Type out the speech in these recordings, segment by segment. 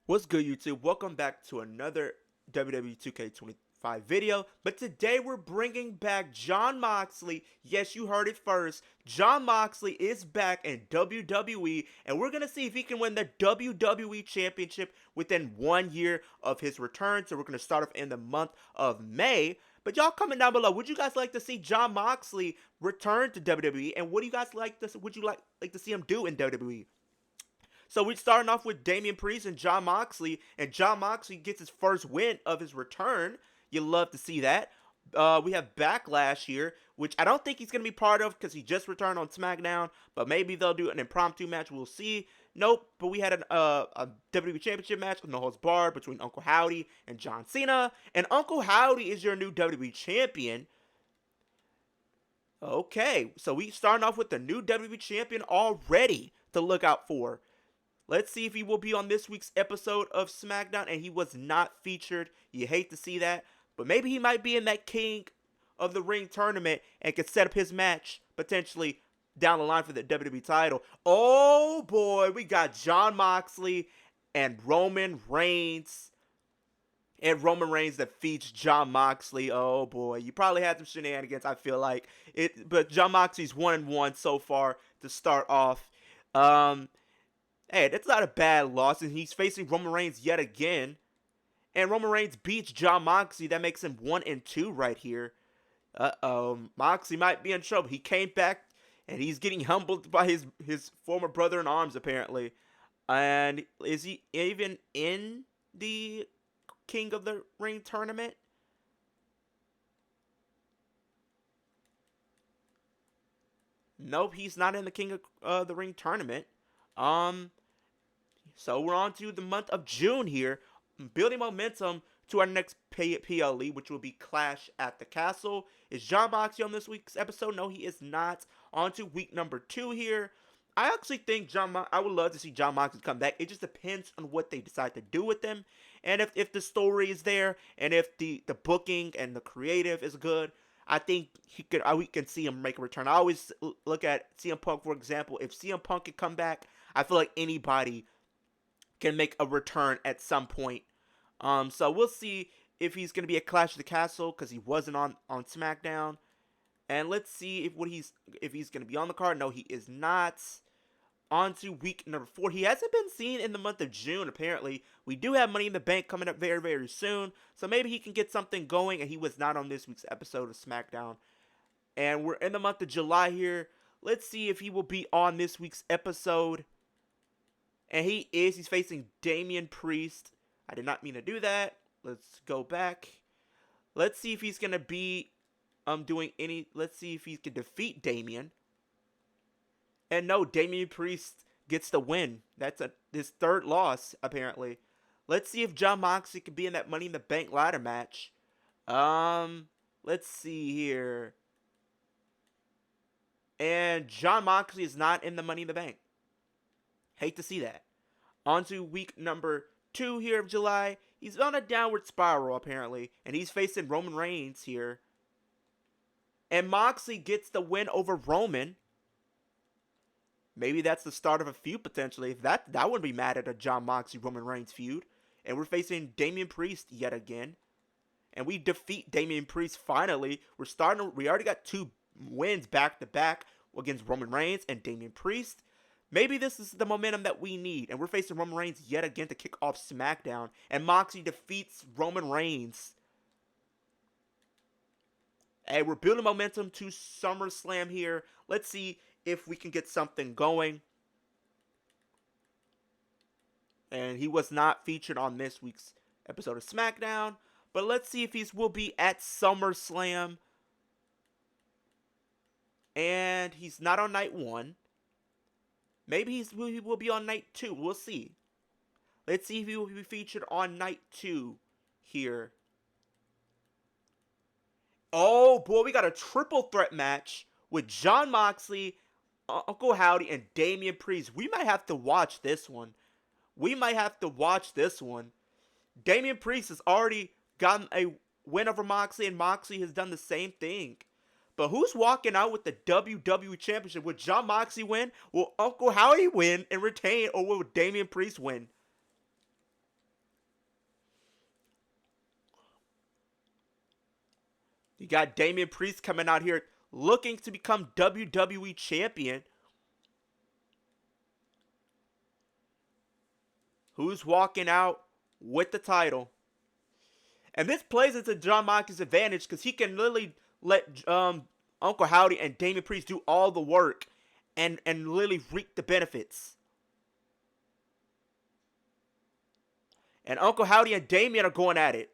What's good, YouTube? Welcome back to another WWE 2K25 video. But today we're bringing back Jon Moxley. Yes, you heard it first. Jon Moxley is back in WWE, and we're going to see if he can win the WWE Championship within 1 year of his return. So we're going to start off in the month of May. But y'all comment down below, would you guys like to see Jon Moxley return to WWE? And what do you guys like to, would you like to see him do in WWE? So we're starting off with Damian Priest and Jon Moxley, and Jon Moxley gets his first win of his return. You love to see that. We have Backlash here, which I don't think he's going to be part of because he just returned on SmackDown, but maybe they'll do an impromptu match. We'll see. Nope, but we had a WWE Championship match with No Holds Barred between Uncle Howdy and John Cena, and Uncle Howdy is your new WWE Champion. Okay, so we starting off with the new WWE Champion already to look out for. Let's see if he will be on this week's episode of SmackDown, and he was not featured. You hate to see that, but maybe he might be in that King of the Ring tournament and could set up his match potentially down the line for the WWE title. Oh boy, we got Jon Moxley and Roman Reigns. And Roman Reigns defeats Jon Moxley. Oh boy, you probably had some shenanigans, I feel like. But Jon Moxley's 1-1 so far to start off. Hey, that's not a bad loss, and he's facing Roman Reigns yet again. And Roman Reigns beats Jon Moxley. That makes him 1-2 right here. Moxley might be in trouble. He came back, and he's getting humbled by his former brother-in-arms, apparently. And is he even in the King of the Ring tournament? Nope, he's not in the King of the Ring tournament. So we're on to the month of June here, building momentum to our next PLE, which will be Clash at the Castle. Is Jon Moxley on this week's episode? No, he is not. On to week number 2 here. I actually think I would love to see Jon Moxley come back. It just depends on what they decide to do with him. And if the story is there, and if the booking and the creative is good, I think we can see him make a return. I always look at CM Punk, for example. If CM Punk could come back, I feel like anybody can make a return at some point. So we'll see if he's going to be at Clash of the Castle because he wasn't on SmackDown. And let's see if he's going to be on the card. No, he is not. On to week number 4. He hasn't been seen in the month of June, apparently. We do have Money in the Bank coming up very, very soon. So maybe he can get something going, and he was not on this week's episode of SmackDown. And we're in the month of July here. Let's see if he will be on this week's episode. And he is. He's facing Damian Priest. I did not mean to do that. Let's go back. Let's see if he's going to be doing any. Let's see if he can defeat Damian. And no, Damian Priest gets the win. That's his third loss, apparently. Let's see if Jon Moxley can be in that Money in the Bank ladder match. Let's see here. And Jon Moxley is not in the Money in the Bank. Hate to see that. On to week number 2 here of July. He's on a downward spiral, apparently. And he's facing Roman Reigns here. And Moxley gets the win over Roman. Maybe that's the start of a feud, potentially. If that wouldn't be mad at a Jon Moxley-Roman Reigns feud. And we're facing Damian Priest yet again. And we defeat Damian Priest finally. We already got 2 wins back-to-back against Roman Reigns and Damian Priest. Maybe this is the momentum that we need. And we're facing Roman Reigns yet again to kick off SmackDown. And Moxley defeats Roman Reigns. And we're building momentum to SummerSlam here. Let's see if we can get something going. And he was not featured on this week's episode of SmackDown. But let's see if he will be at SummerSlam. And he's not on night 1. Maybe he will be on night 2. We'll see. Let's see if he will be featured on night 2 here. Oh boy, we got a triple threat match with Jon Moxley, Uncle Howdy, and Damian Priest. We might have to watch this one. Damian Priest has already gotten a win over Moxley, and Moxley has done the same thing. But who's walking out with the WWE Championship? Will Jon Moxley win? Will Uncle Howdy win and retain? Or will Damian Priest win? You got Damian Priest coming out here looking to become WWE champion. Who's walking out with the title? And this plays into Jon Moxley's advantage because he can literally let Uncle Howdy and Damian Priest do all the work and literally reap the benefits. And Uncle Howdy and Damian are going at it.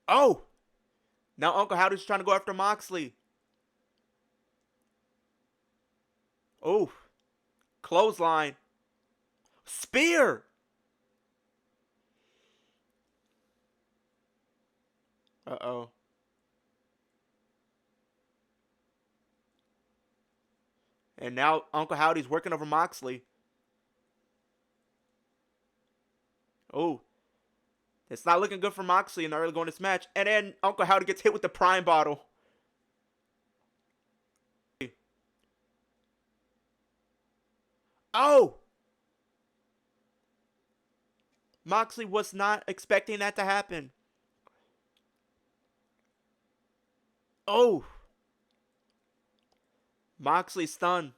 Oh! Now Uncle Howdy's trying to go after Moxley. Oh. Clothesline. Spear! Uh-oh. And now Uncle Howdy's working over Moxley. Oh. It's not looking good for Moxley in the early going of this match. And then Uncle Howdy gets hit with the prime bottle. Oh! Moxley was not expecting that to happen. Oh! Moxley stunned.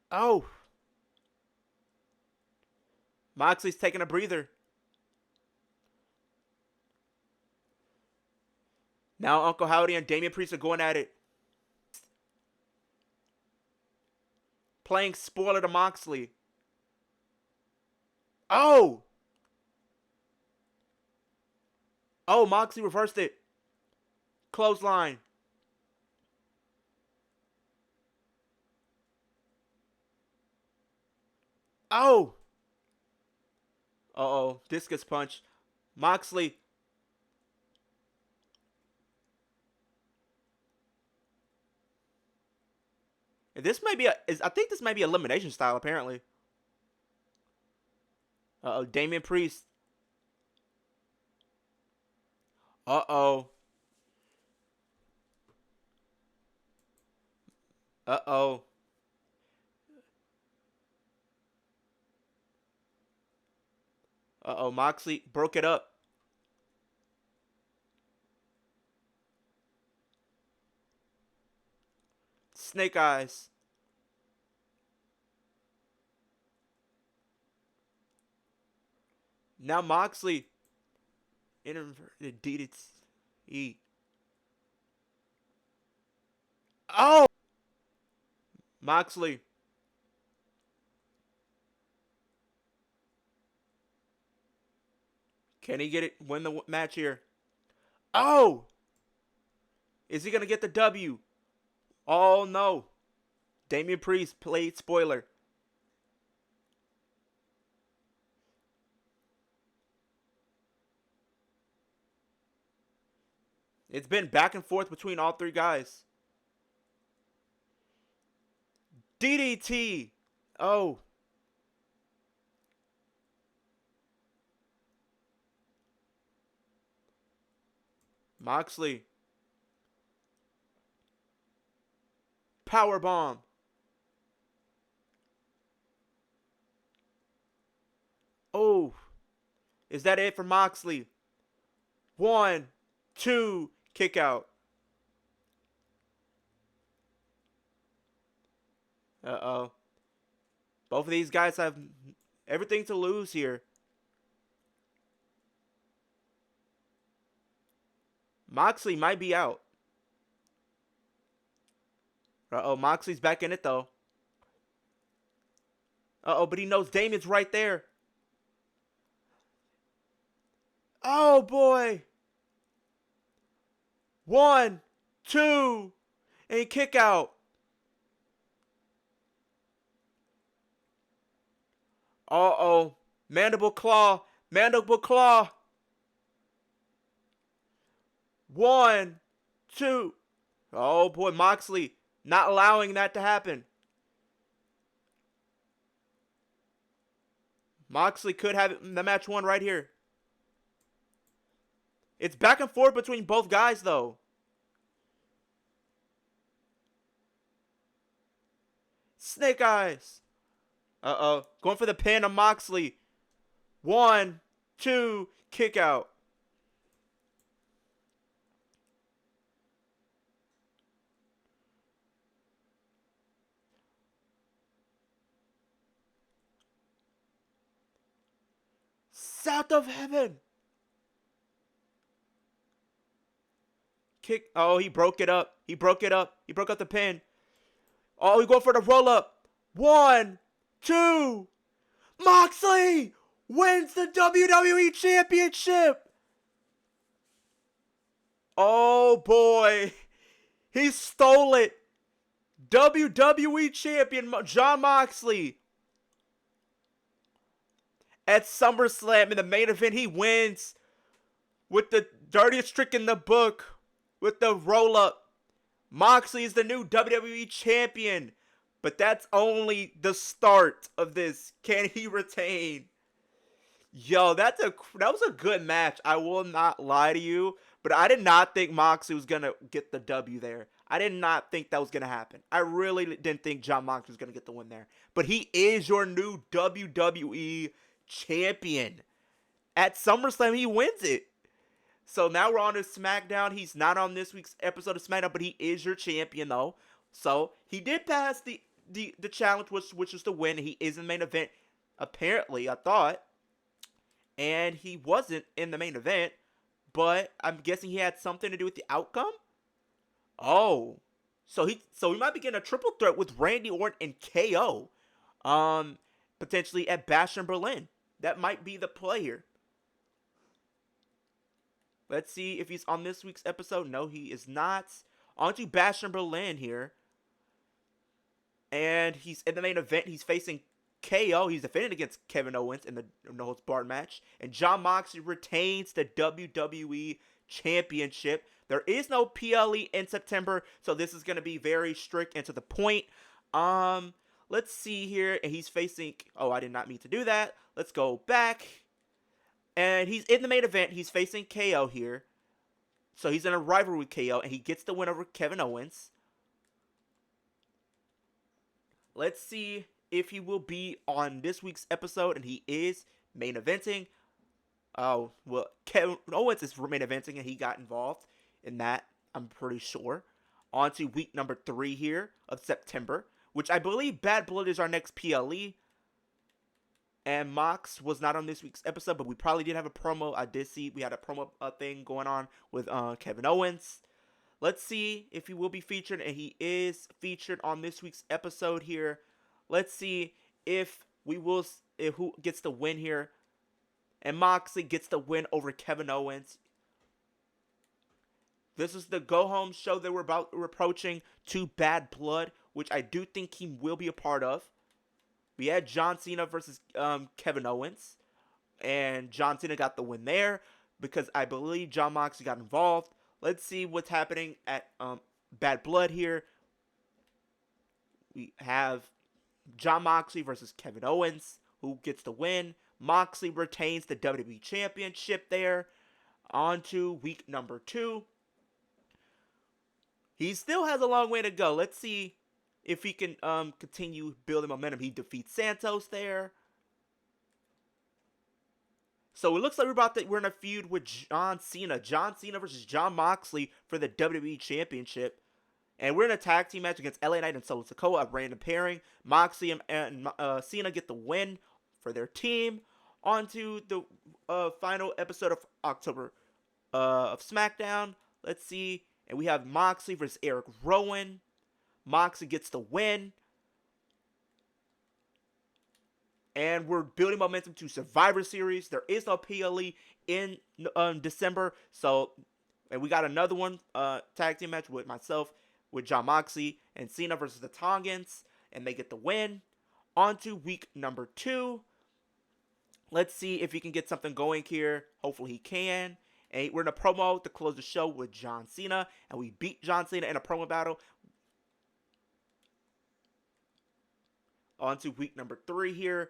Oh! Moxley's taking a breather. Now Uncle Howdy and Damian Priest are going at it. Playing spoiler to Moxley. Oh! Oh, Moxley reversed it. Clothesline. Oh! Uh-oh. Discus punch. Moxley. This might be I think this might be elimination style, apparently. Uh-oh. Damian Priest. Uh-oh. Uh-oh. Uh-oh. Moxley broke it up. Snake Eyes. Now Moxley. Inverted DDT. Oh! Moxley. Can he get it? Win the match here? Oh! Is he going to get the W? Oh, no. Damian Priest played spoiler. It's been back and forth between all three guys. DDT. Oh. Moxley. Powerbomb. Oh. Is that it for Moxley? 1, 2, kick out. Uh-oh. Both of these guys have everything to lose here. Moxley might be out. Uh-oh, Moxley's back in it, though. Uh-oh, but he knows Damian's right there. Oh, boy. 1, 2, and kick out. Uh-oh. Mandible claw. Mandible claw. 1, 2. Oh, boy, Moxley not allowing that to happen. Moxley could have the match won right here. It's back and forth between both guys, though. Snake Eyes. Uh-oh. Going for the pin on Moxley. 1, 2, kick out. South of heaven. Kick. Oh, he broke it up. He broke it up. He broke up the pin. Oh, he going for the roll up. 1, 2. Moxley wins the WWE Championship. Oh boy. He stole it. WWE Champion Jon Moxley. At SummerSlam in the main event, he wins with the dirtiest trick in the book with the roll up. Moxley is the new WWE Champion. But that's only the start of this. Can he retain? Yo, that was a good match. I will not lie to you. But I did not think Moxley was going to get the W there. I did not think that was going to happen. I really didn't think Jon Moxley was going to get the win there. But he is your new WWE Champion. At SummerSlam, he wins it. So now we're on to SmackDown. He's not on this week's episode of SmackDown, but he is your champion, though. So he did pass the challenge, which was to win. He is in the main event, apparently, I thought. And he wasn't in the main event, but I'm guessing he had something to do with the outcome. Oh, so he might be getting a triple threat with Randy Orton and KO, potentially at Bash in Berlin. That might be the play here. Let's see if he's on this week's episode. No, he is not. On to Bash in Berlin here. And he's in the main event. He's facing KO. He's defending against Kevin Owens in the No Holds Barred match. And Jon Moxley retains the WWE Championship. There is no PLE in September, so this is going to be very strict and to the point. Let's see here. And he's facing... Oh, I did not mean to do that. Let's go back. And he's in the main event. He's facing KO here. So he's in a rivalry with KO, and he gets the win over Kevin Owens. Let's see if he will be on this week's episode, and he is main eventing. Oh, well, Kevin Owens is main eventing, and he got involved in that, I'm pretty sure. On to week number 3 here of September, which I believe Bad Blood is our next PLE. And Mox was not on this week's episode, but we probably did have a promo. I did see we had a promo thing going on with Kevin Owens. Let's see if he will be featured, and he is featured on this week's episode here. Let's see if who gets the win here. And Moxley gets the win over Kevin Owens. This is the go-home show that we're approaching to Bad Blood, which I do think he will be a part of. We had John Cena versus Kevin Owens, and John Cena got the win there because I believe Jon Moxley got involved. Let's see what's happening at Bad Blood here. We have Jon Moxley versus Kevin Owens, who gets the win. Moxley retains the WWE Championship there. On to week number 2. He still has a long way to go. Let's see if he can continue building momentum. He defeats Santos there. So it looks like we're in a feud with John Cena. John Cena versus Jon Moxley for the WWE Championship. And we're in a tag team match against LA Knight and Solo Sikoa, a random pairing. Moxley and Cena get the win for their team. On to the final episode of October of SmackDown. Let's see. And we have Moxley versus Eric Rowan. Moxley gets the win. And we're building momentum to Survivor Series. There is no PLE in December. And we got another one, tag team match with myself, with Jon Moxley and Cena versus the Tongans. And they get the win. On to week number 2. Let's see if he can get something going here. Hopefully he can. And we're in a promo to close the show with John Cena. And we beat John Cena in a promo battle. On to week number 3 here.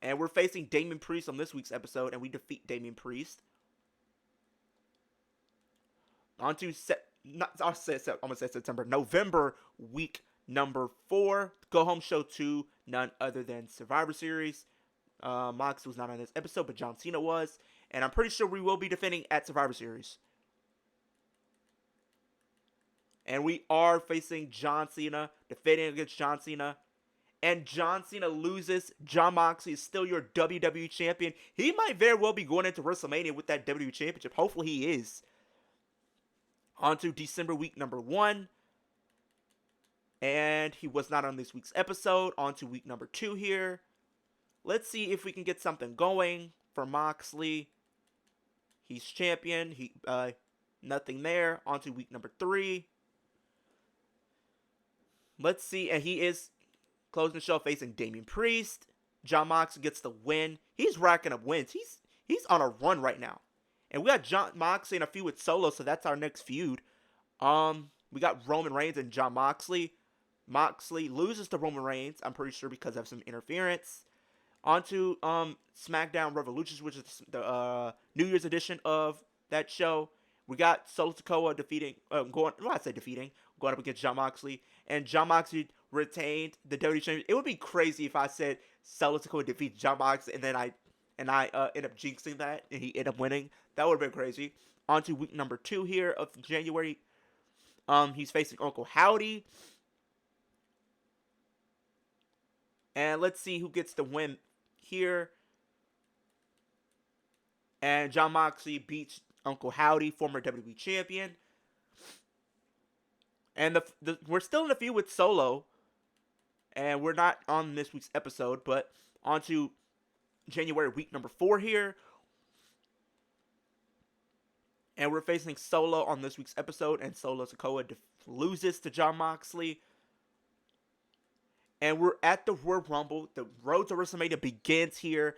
And we're facing Damian Priest on this week's episode. And we defeat Damian Priest. On to November week number 4. Go home show 2. none other than Survivor Series. Mox was not on this episode, but John Cena was. And I'm pretty sure we will be defending at Survivor Series. And we are facing John Cena, defending against John Cena. And John Cena loses. Jon Moxley is still your WWE Champion. He might very well be going into WrestleMania with that WWE Championship. Hopefully he is. On to December week number 1. And he was not on this week's episode. On to week number 2 here. Let's see if we can get something going for Moxley. He's champion. Nothing there. On to week number 3. Let's see. And he is closing the show facing Damian Priest. Jon Moxley gets the win. He's racking up wins. He's on a run right now. And we got Jon Moxley in a feud with Solo, so that's our next feud. We got Roman Reigns and Jon Moxley. Moxley loses to Roman Reigns, I'm pretty sure because of some interference. On to SmackDown Revolutions, which is the New Year's edition of that show. We got Solo Sikoa going up against Jon Moxley. And Jon Moxley retained the WWE Championship. It would be crazy if I said Solo Sikoa defeats Jon Moxley and then I end up jinxing that and he ended up winning. That would have been crazy. On to week number 2 here of January. He's facing Uncle Howdy. And let's see who gets the win here. And Jon Moxley beats Uncle Howdy, former WWE Champion. And we're still in the feud with Solo. And we're not on this week's episode, but on to January week number 4 here. And we're facing Solo on this week's episode, and Solo Sikoa loses to Jon Moxley. And we're at the Royal Rumble. The road to WrestleMania begins here.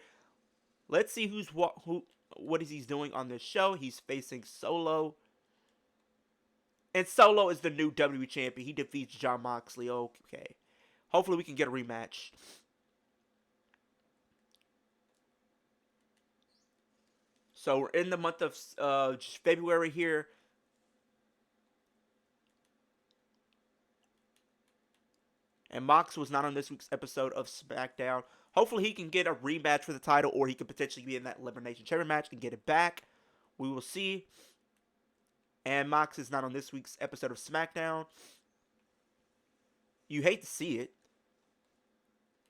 Let's see what is he doing on this show. He's facing Solo. And Solo is the new WWE Champion. He defeats Jon Moxley. Okay. Hopefully we can get a rematch. So we're in the month of February here. And Mox was not on this week's episode of SmackDown. Hopefully he can get a rematch for the title, or he could potentially be in that Elimination Chamber match and get it back. We will see. And Mox is not on this week's episode of SmackDown. You hate to see it.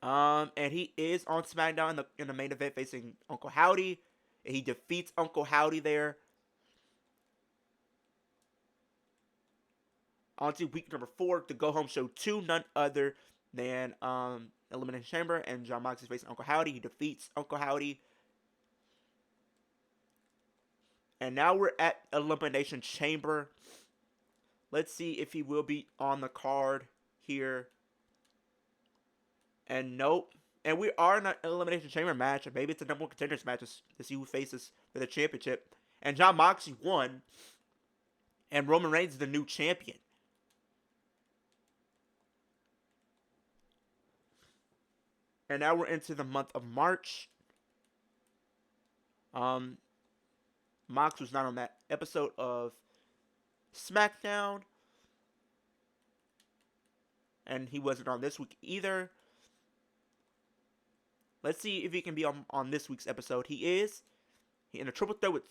And he is on SmackDown in the main event facing Uncle Howdy. And he defeats Uncle Howdy there. On to week number 4, the Go Home Show 2, none other than Elimination Chamber, and Jon Moxley is facing Uncle Howdy. He defeats Uncle Howdy. And now we're at Elimination Chamber. Let's see if he will be on the card here. And nope. And we are in an Elimination Chamber match. Maybe it's a number 1 contenders match to see who faces for the championship. And Jon Moxley won. And Roman Reigns is the new champion. And now we're into the month of March. Mox was not on that episode of SmackDown. And he wasn't on this week either. Let's see if he can be on this week's episode. He is. In a triple threat with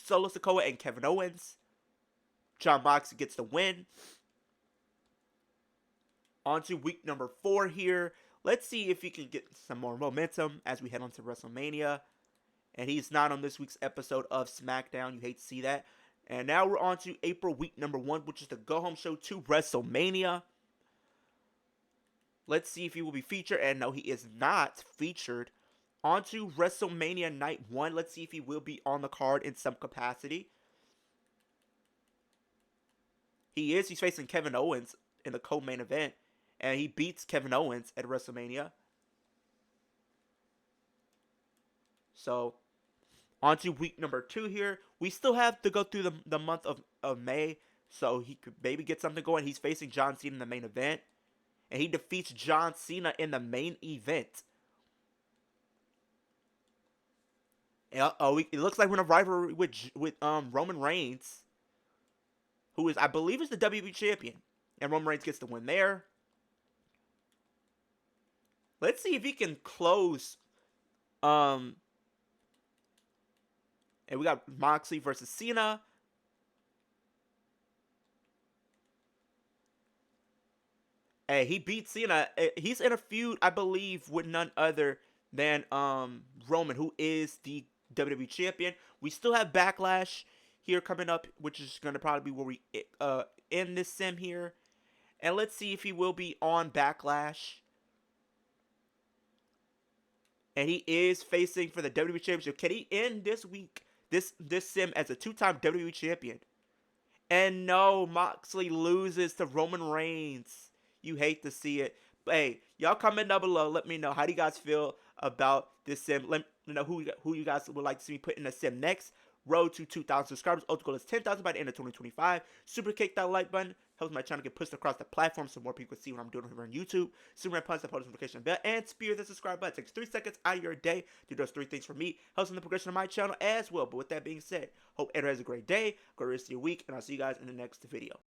Solo Sikoa and Kevin Owens. Jon Moxley gets the win. On to week number 4 here. Let's see if he can get some more momentum as we head on to WrestleMania. And he's not on this week's episode of SmackDown. You hate to see that. And now we're on to April week number 1, which is the Go Home Show 2 WrestleMania. Let's see if he will be featured. And no, he is not featured. On to WrestleMania Night 1. Let's see if he will be on the card in some capacity. He is. He's facing Kevin Owens in the co-main event. And he beats Kevin Owens at WrestleMania. So, on to week number 2 here. We still have to go through the month of May. So, he could maybe get something going. He's facing John Cena in the main event. And he defeats John Cena in the main event. It looks like we're in a rivalry with Roman Reigns. Who is, I believe, is the WWE Champion. And Roman Reigns gets the win there. Let's see if he can close. And we got Moxley versus Cena. Hey, he beat Cena. He's in a feud, I believe, with none other than Roman, who is the WWE champion. We still have Backlash here coming up, which is gonna probably be where we end this sim here. And let's see if he will be on Backlash. And he is facing for the WWE Championship. Can he end this week, this sim, as a two-time WWE champion? And no, Moxley loses to Roman Reigns. You hate to see it. But hey, y'all comment down below. Let me know, how do you guys feel about this sim? Let me know who you guys would like to see me put in a sim next. Road to 2,000 subscribers. Ultimate goal is 10,000 by the end of 2025. Super kick that like button. Helps my channel get pushed across the platform so more people can see what I'm doing over on YouTube. Super punch that post notification bell and spear the subscribe button. It takes 3 seconds out of your day to do those 3 things for me. Helps in the progression of my channel as well. But with that being said, hope everyone has a great day, great rest of your week, and I'll see you guys in the next video.